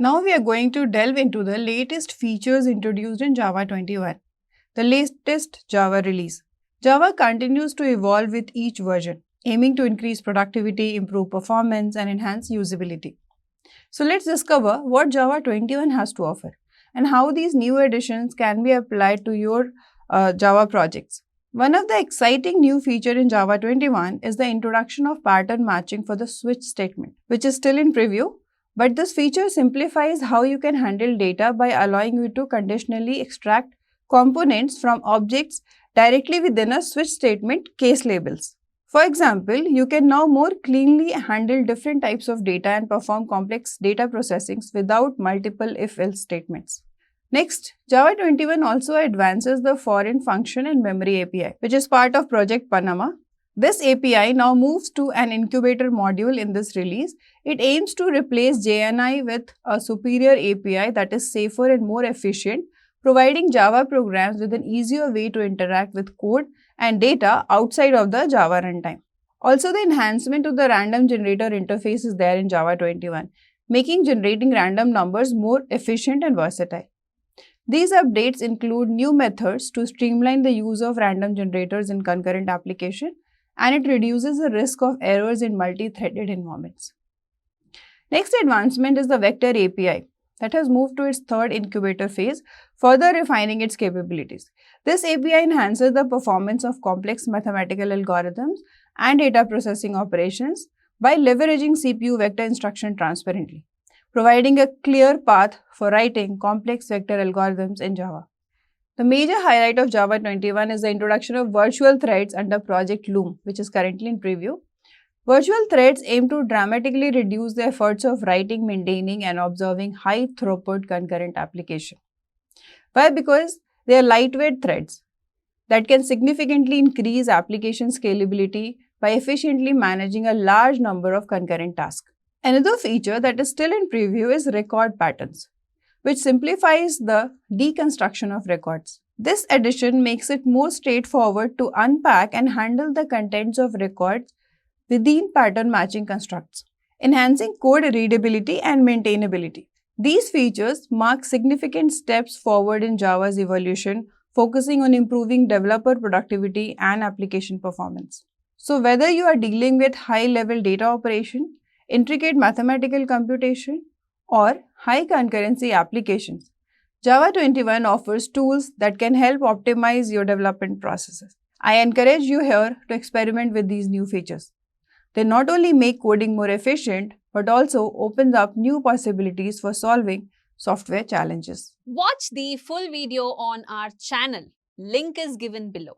Now we are going to delve into the latest features introduced in Java 21, the latest Java release. Java continues to evolve with each version, aiming to increase productivity, improve performance, and enhance usability. So let's discover what Java 21 has to offer and how these new additions can be applied to your Java projects. One of the exciting new features in Java 21 is the introduction of pattern matching for the switch statement, which is still in preview. But this feature simplifies how you can handle data by allowing you to conditionally extract components from objects directly within a switch statement case labels. For example, you can now more cleanly handle different types of data and perform complex data processing without multiple if-else statements. Next, Java 21 also advances the foreign function and memory API, which is part of Project Panama. This API now moves to an incubator module in this release. It aims to replace JNI with a superior API that is safer and more efficient, providing Java programs with an easier way to interact with code and data outside of the Java runtime. Also, the enhancement to the random generator interface is there in Java 21, making generating random numbers more efficient and versatile. These updates include new methods to streamline the use of random generators in concurrent application, and it reduces the risk of errors in multi-threaded environments. Next advancement is the vector API that has moved to its third incubator phase, further refining its capabilities. This API enhances the performance of complex mathematical algorithms and data processing operations by leveraging CPU vector instruction transparently, providing a clear path for writing complex vector algorithms in Java. The major highlight of Java 21 is the introduction of virtual threads under Project Loom, which is currently in preview. Virtual threads aim to dramatically reduce the efforts of writing, maintaining, and observing high-throughput concurrent application. Why? Because they are lightweight threads that can significantly increase application scalability by efficiently managing a large number of concurrent tasks. Another feature that is still in preview is record patterns, which simplifies the deconstruction of records. This addition makes it more straightforward to unpack and handle the contents of records within pattern matching constructs, enhancing code readability and maintainability. These features mark significant steps forward in Java's evolution, focusing on improving developer productivity and application performance. So whether you are dealing with high-level data operation, intricate mathematical computation, or high concurrency applications, Java 21 offers tools that can help optimize your development processes. I encourage you here to experiment with these new features. They not only make coding more efficient, but also opens up new possibilities for solving software challenges. Watch the full video on our channel. Link is given below.